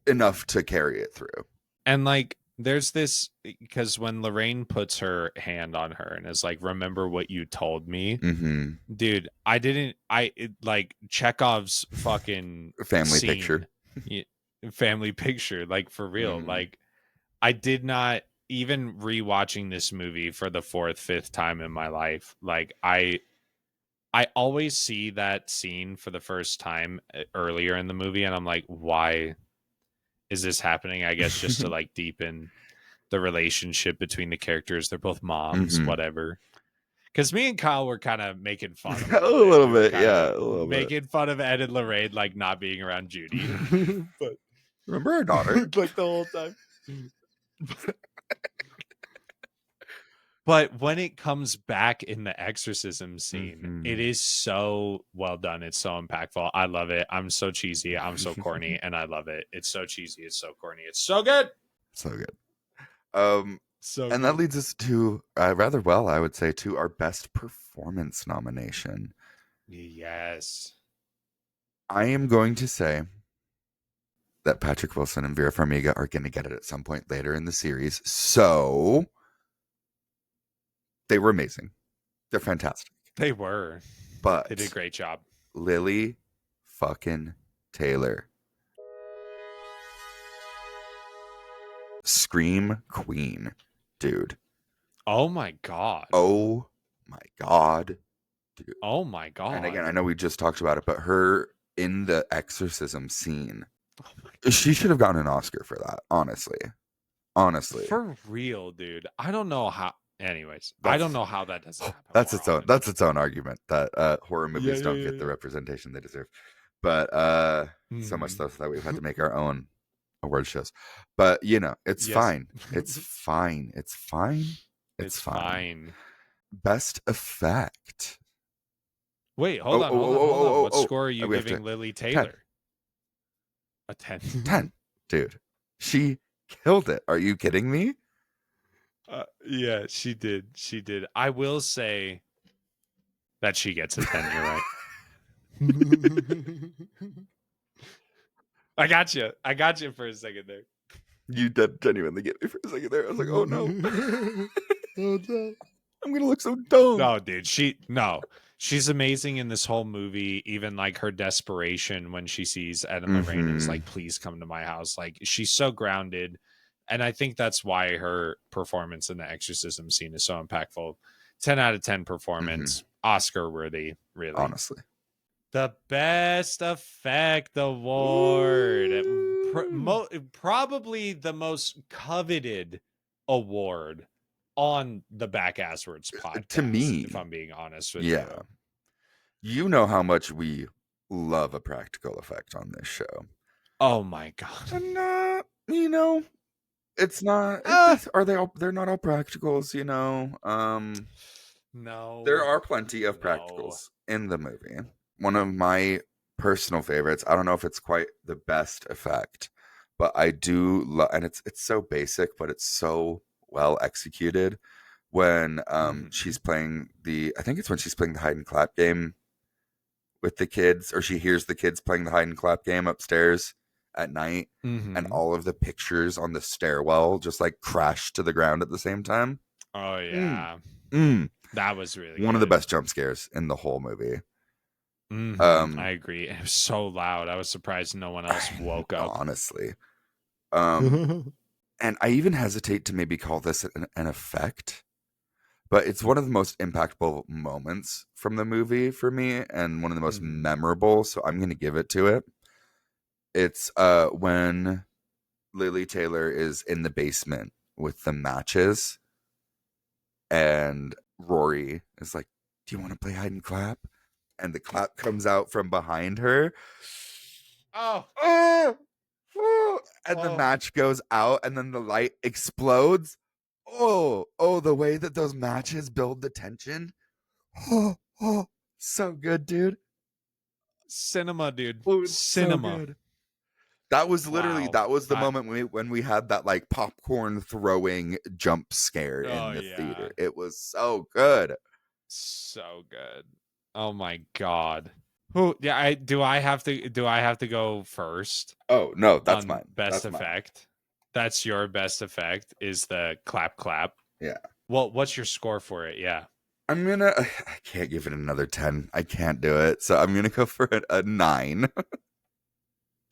enough to carry it through. And like, there's this, because when Lorraine puts her hand on her and is like, remember what you told me, dude, like Chekhov's fucking family scene, picture. Family picture, like, for real. Like, I did not, even rewatching this movie for the 4th, 5th time in my life, like, I always see that scene for the first time earlier in the movie, and I'm like, why is this happening? I guess just to like deepen the relationship between the characters. They're both moms, whatever. Because me and Kyle were kind of making fun of a little bit, yeah, a little making fun of Ed and Lorraine, like, not being around Judy. But remember our daughter, like, the whole time. But when it comes back in the exorcism scene, it is so well done. It's so impactful. I love it. I'm so cheesy. I'm so corny, and I love it. It's so cheesy. It's so corny. It's so good. So good. And that leads us to rather well, I would say, to our best performance nomination. Yes. I am going to say that Patrick Wilson and Vera Farmiga are going to get it at some point later in the series. So they were amazing. They're fantastic. They were. But they did a great job. Lily fucking Taylor. Scream Queen, dude. Oh my God. Oh my God, dude. Oh my God. And again, I know we just talked about it, but her in the exorcism scene, she should have gotten an Oscar for that, honestly. For real, dude. I don't know how. Anyways, I don't know how that doesn't happen. That's its own argument that horror movies don't get the representation they deserve. But so much so that we've had to make our own award shows. But you know, it's fine. It's fine. It's fine. It's fine. Best effect. Wait, hold on. What score are you giving Lily Taylor? 10. A 10. 10, dude. She killed it. Are you kidding me? Yeah, she did. She did. I will say that she gets a 10. You're right. I got you. I got you for a second there. You did genuinely get me for a second there. I was like, oh no. I'm gonna look so dumb. No, dude. She's amazing in this whole movie. Even like her desperation when she sees Ed and Lorraine and is like, please come to my house. Like, she's so grounded. And I think that's why her performance in the exorcism scene is so impactful. 10 out of 10 performance. Oscar worthy, really. Honestly. The best effect award. Probably the most coveted award on the Backasswords podcast. To me, if I'm being honest with you. You know how much we love a practical effect on this show. Oh my god. And you know, it's not are they all, they're not all practicals, you know. No. There are plenty of practicals in the movie. One of my personal favorites, I don't know if it's quite the best effect, but I do love, and it's so basic, but it's so well executed when she's playing I think it's when she's playing the hide and clap game with the kids, or she hears the kids playing the hide and clap game upstairs at night, and all of the pictures on the stairwell just like crash to the ground at the same time. Oh yeah. That was really one of the best jump scares in the whole movie. I agree. It was so loud. I was surprised no one else woke up. Honestly. And I even hesitate to maybe call this an effect, but it's one of the most impactful moments from the movie for me, and one of the most memorable, so I'm going to give it to it. It's when Lily Taylor is in the basement with the matches, and Rory is like, do you want to play hide and clap? And the clap comes out from behind her. And the match goes out, and then the light explodes. The way that those matches build the tension. So good, dude. Cinema, dude. Cinema. So good. That was literally the moment when we had that like popcorn throwing jump scare in the theater. It was so good. So good. Oh my god. Do I have to go first? Oh no, that's mine. Best effect. That's your best effect is the clap clap. Yeah. Well, what's your score for it? Yeah. I can't give it another 10. I can't do it. So I'm gonna go for a 9.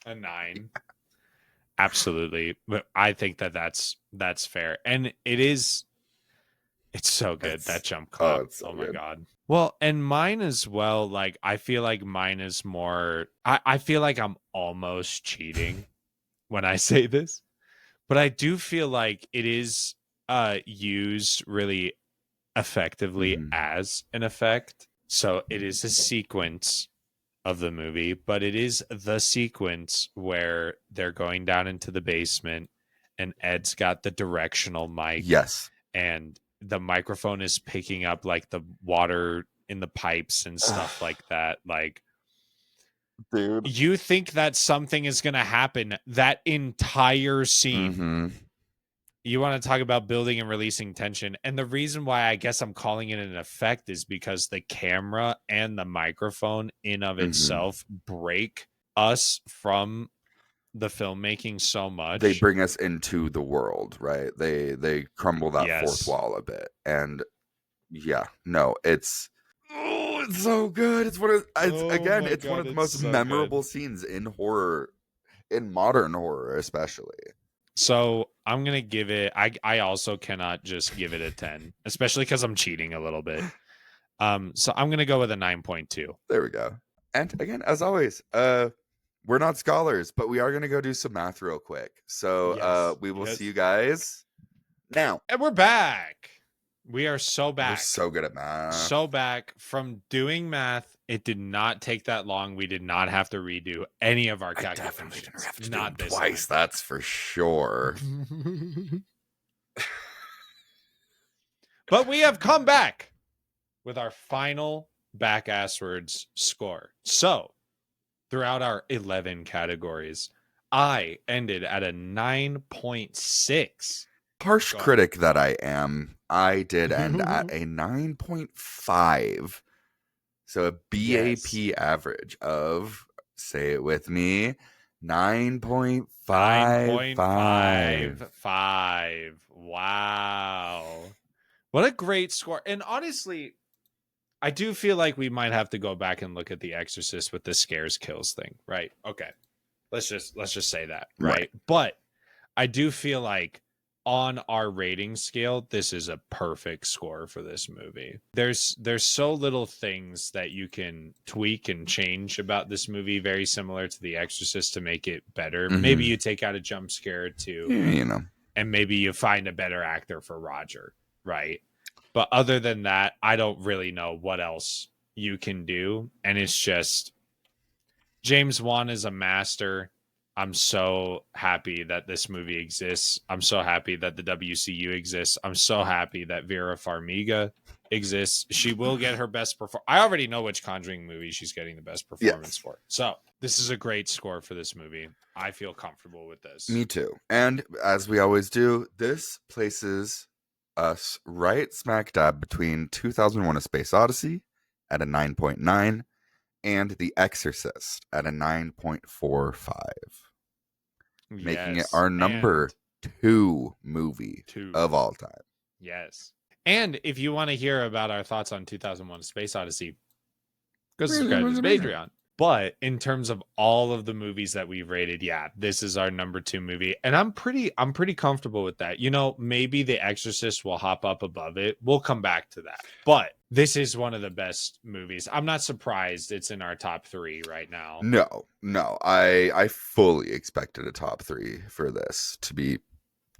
A 9. Absolutely. But I think that's fair. And it's so good, that jump clap. Oh my god. Well, and mine as well, like I feel like mine is more I feel like I'm almost cheating when I say this. But I do feel like it is used really effectively as an effect. So it is a sequence of the movie, but it is the sequence where they're going down into the basement and Ed's got the directional mic. Yes. And the microphone is picking up like the water in the pipes and stuff like that. Like, dude, you think that something is going to happen that entire scene. You want to talk about building and releasing tension. And the reason why I guess I'm calling it an effect is because the camera and the microphone in of itself break us from the filmmaking so much. They bring us into the world, right? They crumble that fourth wall a bit. And it's so good. It's one of one of the most memorable scenes in horror, in modern horror especially. So I'm gonna give it. I also cannot just give it a 10, especially because I'm cheating a little bit. So I'm gonna go with a 9.2. There we go. And again, as always, we're not scholars, but we are gonna go do some math real quick. So we will see you guys now. And we're back. We are so back. We're so good at math. So back from doing math. It did not take that long. We did not have to redo any of our calculations. I definitely didn't have to do it twice. That's for sure. But we have come back with our final Backasswords score. So throughout our 11 categories, I ended at a 9.6 harsh Go ahead. critic that I am, I did end at a 9.5. So a BAP Yes. average of, say it with me, 9.55. 9.55. Wow. What a great score. And honestly, I do feel like we might have to go back and look at The Exorcist with the scares kills thing, right? Okay. Let's just say that, right? But I do feel like on our rating scale, this is a perfect score for this movie. There's so little things that you can tweak and change about this movie, very similar to The Exorcist, to make it better. Maybe you take out a jump scare or two, You know. and maybe you find a better actor for Roger, right? But other than that, I don't really know what else you can do. And it's just, James Wan is a master. I'm so happy that this movie exists. I'm so happy that the WCU exists. I'm so happy that Vera Farmiga exists. She will get her best performance. I already know which Conjuring movie she's getting the best performance for. So this is a great score for this movie. I feel comfortable with this. Me too. And as we always do, this places us right smack dab between 2001: A Space Odyssey at a 9.9 and The Exorcist at a 9.45. Making it our number 2 movie of all time. Yes. And if you want to hear about our thoughts on 2001: Space Odyssey, go subscribe to the Patreon. But in terms of all of the movies that we've rated, yeah, this is our number 2 movie. And I'm pretty comfortable with that. You know, maybe The Exorcist will hop up above it. We'll come back to that. But this is one of the best movies. I'm not surprised it's in our top 3 right now. No. I fully expected a top 3 for this, to be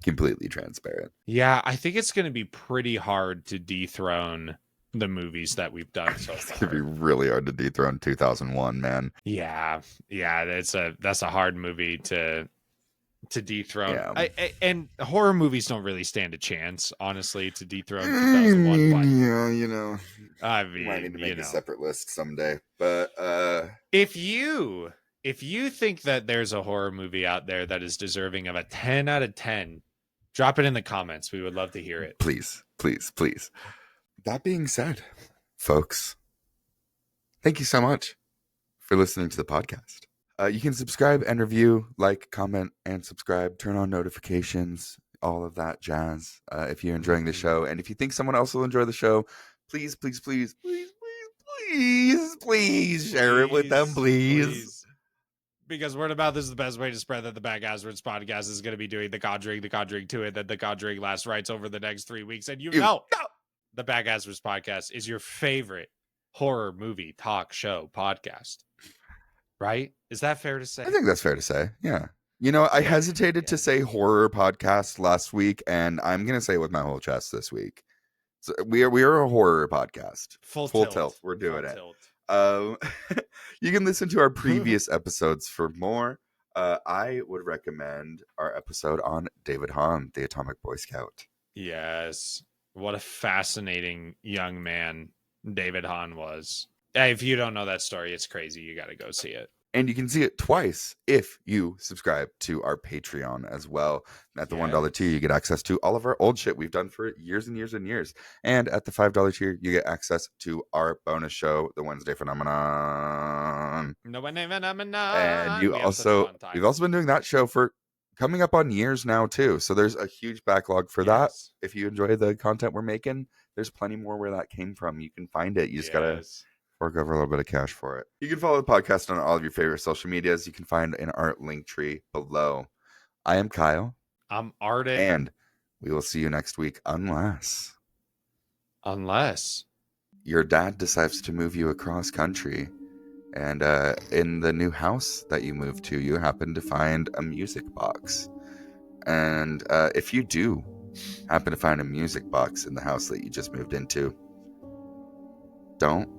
completely transparent. Yeah, I think it's going to be pretty hard to dethrone the movies that we've done so far. It's gonna be really hard to dethrone 2001, man. Yeah, that's a hard movie to dethrone. Yeah. And horror movies don't really stand a chance, honestly, to dethrone 2001. But, yeah, you know, I mean, might need to make a separate list someday. But if you think that there's a horror movie out there that is deserving of a 10 out of 10, drop it in the comments. We would love to hear it. Please. That being said, folks, thank you so much for listening to the podcast. You can subscribe and review, like, comment, and subscribe. Turn on notifications, all of that jazz. If you're enjoying the show, and if you think someone else will enjoy the show, please share it with them, please. Because word of mouth is the best way to spread that the Bad Hazards podcast is going to be doing The Conjuring 2, and then The Conjuring Last Rites over the next 3 weeks. And you know. The Bad Hazards podcast is your favorite horror movie talk show podcast, right? Is that fair to say? I think that's fair to say. Yeah. You know, I hesitated to say horror podcast last week, and I'm going to say it with my whole chest this week. So we are a horror podcast. Full tilt. We're doing it. You can listen to our previous episodes for more. I would recommend our episode on David Hahn, the Atomic Boy Scout. Yes. What a fascinating young man David Hahn was. If you don't know that story, it's crazy. You got to go see it. And you can see it twice if you subscribe to our Patreon as well. At the $1 tier, you get access to all of our old shit we've done for years and years and years. And at the $5 tier, you get access to our bonus show, The Wednesday Phenomenon. And we've also been doing that show for coming up on years now too. So there's a huge backlog for that. If you enjoy the content we're making, there's plenty more where that came from. You can find it. You just gotta fork over a little bit of cash for it. You can follow the podcast on all of your favorite social medias. You can find in our link tree below. I am Kyle. I'm Arden. And we will see you next week unless your dad decides to move you across country. And in the new house that you moved to, you happen to find a music box. And if you do happen to find a music box in the house that you just moved into, don't.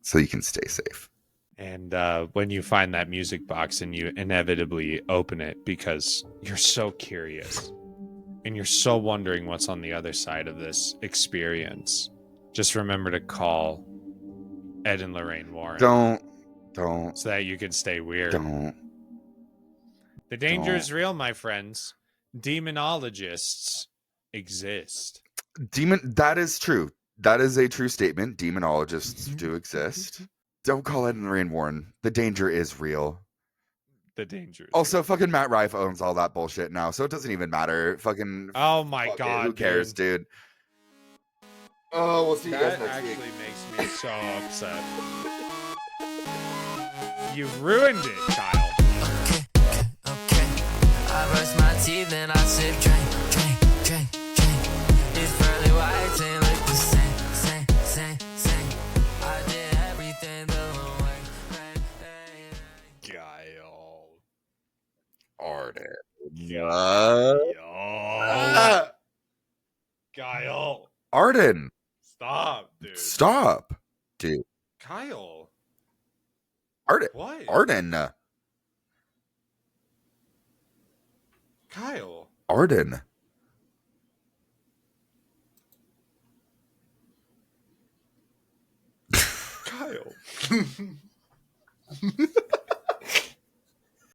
So you can stay safe. And when you find that music box and you inevitably open it because you're so curious and you're so wondering what's on the other side of this experience, just remember to call Ed and Lorraine Warren. Don't. So that you can stay weird. Don't. The danger is real, my friends. Demonologists exist. That is true. That is a true statement. Demonologists do exist. Don't call it in the rain, Warren. The danger is real. The danger. Also, fucking Matt Rife owns all that bullshit now, so it doesn't even matter. Fucking. Oh my god. Who cares, dude? Oh, we'll see you guys That next actually week. makes me so upset. You've ruined it, Kyle. I brush my teeth and I sip, drink, drink, drink, drink. It's pearly white, ain't like the same. I did everything the wrong way. Kyle. Arden. Kyle. Arden. Stop, dude. Stop, dude. Kyle. Arden. What? Arden. Kyle. Arden. Kyle.